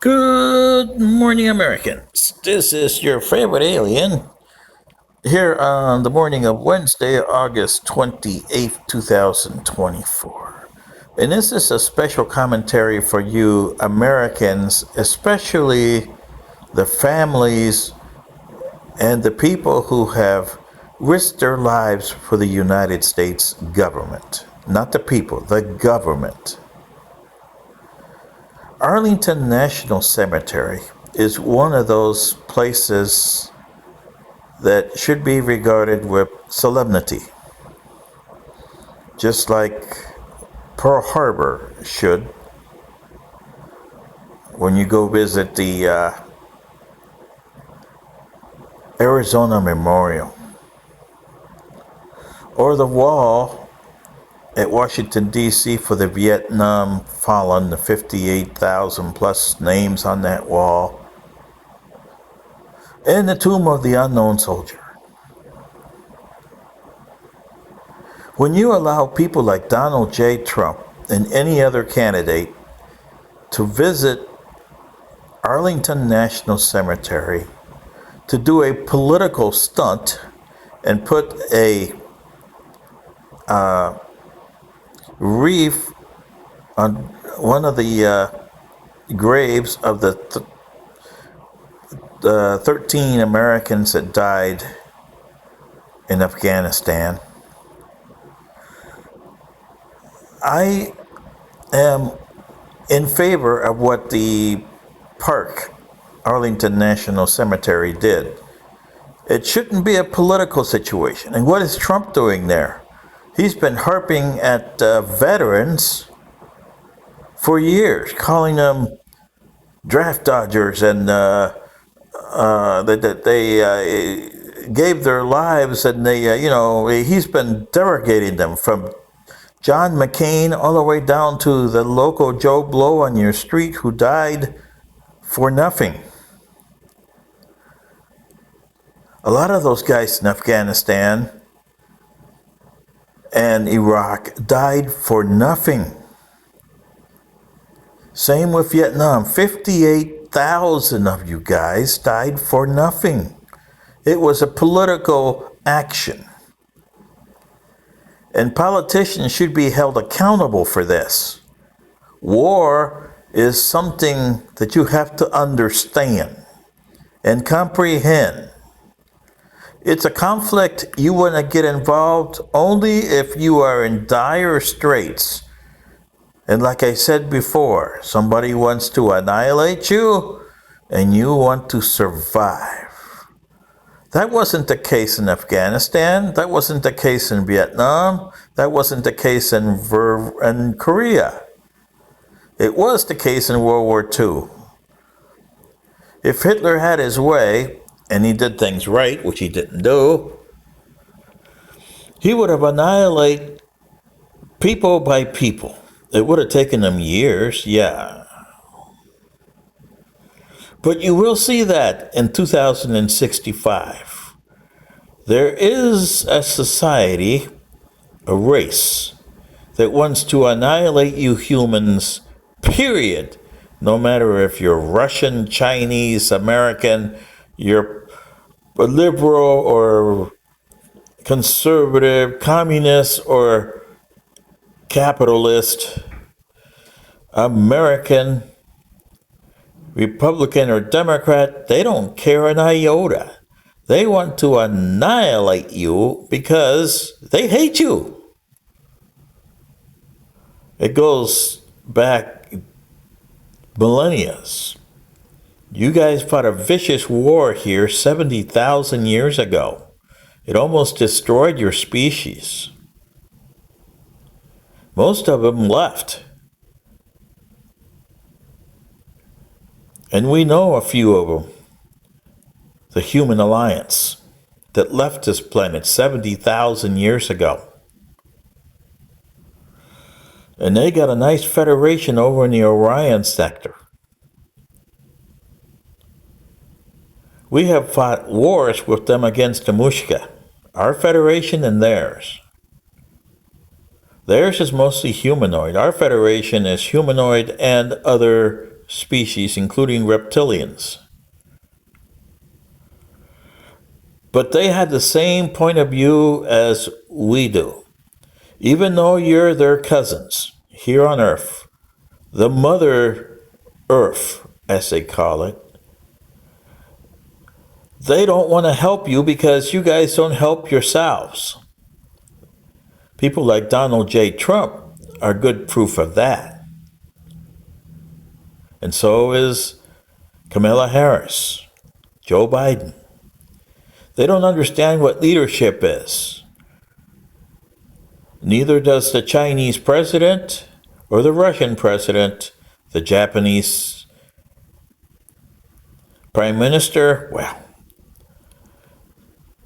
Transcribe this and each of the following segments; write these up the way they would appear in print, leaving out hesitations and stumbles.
Good morning, Americans. This is your favorite alien here on the morning of Wednesday, August 28th, 2024. And this is a special commentary for you Americans, especially the families and the people who have risked their lives for the United States government. Not the people, the government. Arlington National Cemetery is one of those places that should be regarded with solemnity, just like Pearl Harbor should when you go visit the Arizona Memorial, or the wall at Washington, D.C. for the Vietnam fallen, the 58,000 plus names on that wall, and the tomb of the unknown soldier. When you allow people like Donald J. Trump and any other candidate to visit Arlington National Cemetery to do a political stunt and put a wreath on one of the graves of the 13 Americans that died in Afghanistan, I am in favor of what the park, Arlington National Cemetery, did. It shouldn't be a political situation. And what is Trump doing there? He's been harping at veterans for years, calling them draft dodgers, and that they gave their lives, and he's been derogating them from John McCain all the way down to the local Joe Blow on your street who died for nothing. A lot of those guys in Afghanistan and Iraq died for nothing. Same with Vietnam. 58,000 of you guys died for nothing. It was a political action. And politicians should be held accountable for this. War is something that you have to understand and comprehend. It's a conflict you want to get involved only if you are in dire straits. And like I said before, somebody wants to annihilate you and you want to survive. That wasn't the case in Afghanistan. That wasn't the case in Vietnam. That wasn't the case in Korea. It was the case in World War II. If Hitler had his way, and he did things right, which he didn't do, he would have annihilated people by people. It would have taken them years, yeah. But you will see that in 2065. There is a society, a race, that wants to annihilate you humans, period. No matter if you're Russian, Chinese, American, you're a liberal or conservative, communist or capitalist, American, Republican or Democrat, they don't care an iota. They want to annihilate you because they hate you. It goes back millennia. You guys fought a vicious war here 70,000 years ago. It almost destroyed your species. Most of them left. And we know a few of them. The Human Alliance that left this planet 70,000 years ago. And they got a nice federation over in the Orion sector. We have fought wars with them against the Mushka, our federation and theirs. Theirs is mostly humanoid. Our federation is humanoid and other species, including reptilians. But they had the same point of view as we do. Even though you're their cousins here on Earth, the Mother Earth, as they call it, they don't want to help you because you guys don't help yourselves. People like Donald J. Trump are good proof of that. And so is Kamala Harris, Joe Biden. They don't understand what leadership is. Neither does the Chinese president or the Russian president, the Japanese prime minister. Well,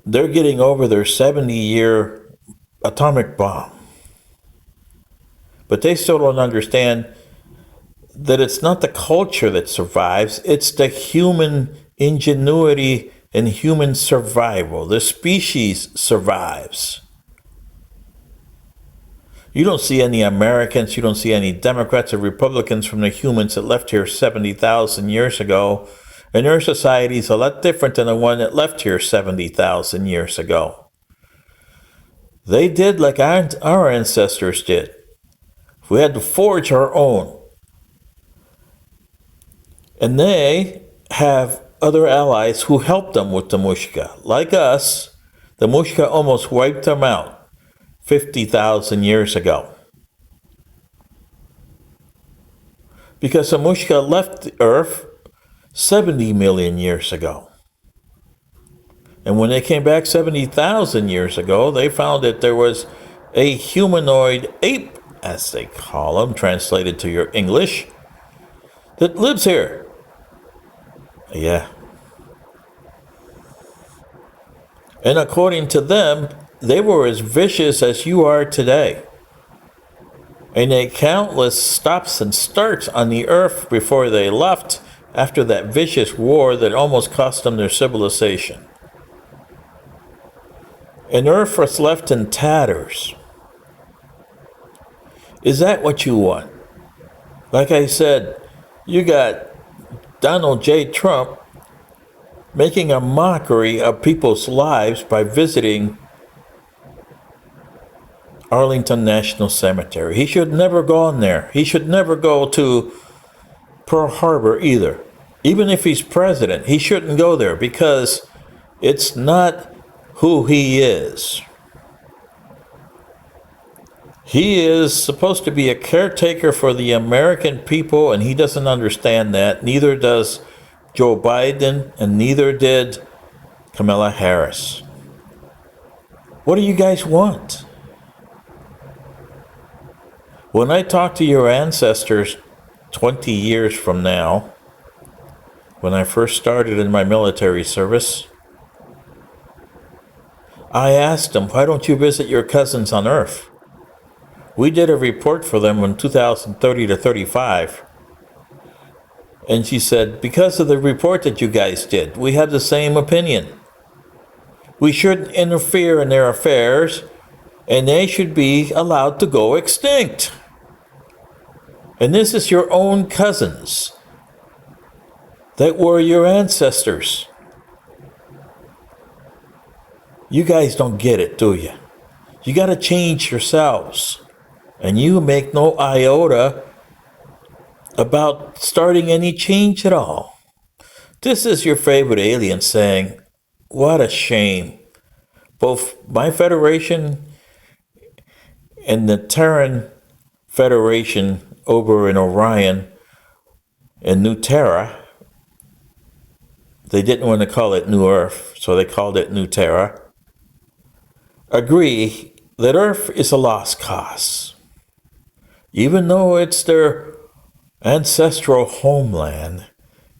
they're getting over their 70-year atomic bomb. But they still don't understand that it's not the culture that survives, it's the human ingenuity and human survival. The species survives. You don't see any Americans, you don't see any Democrats or Republicans from the humans that left here 70,000 years ago. And their society is a lot different than the one that left here 70,000 years ago. They did like our ancestors did. We had to forge our own. And they have other allies who helped them with the Mushka. Like us, the Mushka almost wiped them out 50,000 years ago. Because the Mushka left the Earth 70 million years ago. And when they came back 70,000 years ago, they found that there was a humanoid ape, as they call them, translated to your English, that lives here. Yeah. And according to them, they were as vicious as you are today. And they had countless stops and starts on the earth before they left after that vicious war that almost cost them their civilization. And Earth was left in tatters. Is that what you want? Like I said, you got Donald J. Trump making a mockery of people's lives by visiting Arlington National Cemetery. He should never go on there. He should never go to Pearl Harbor either. Even if he's president, he shouldn't go there because it's not who he is. He is supposed to be a caretaker for the American people, and he doesn't understand that. Neither does Joe Biden, and neither did Kamala Harris. What do you guys want? When I talk to your ancestors 20 years from now, when I first started in my military service, I asked them, why don't you visit your cousins on Earth? We did a report for them in 2030 to 35. And she said, because of the report that you guys did, we have the same opinion. We shouldn't interfere in their affairs, and they should be allowed to go extinct. And this is your own cousins that were your ancestors. You guys don't get it, do you? You got to change yourselves. And you make no iota about starting any change at all. This is your favorite alien saying, what a shame. Both my Federation and the Terran Federation over in Orion and New Terra, they didn't want to call it New Earth, so they called it New Terra, agree that Earth is a lost cause. Even though it's their ancestral homeland,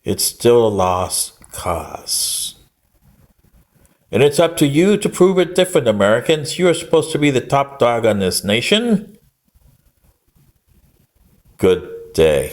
it's still a lost cause. And it's up to you to prove it different, Americans. You are supposed to be the top dog on this nation. Good day.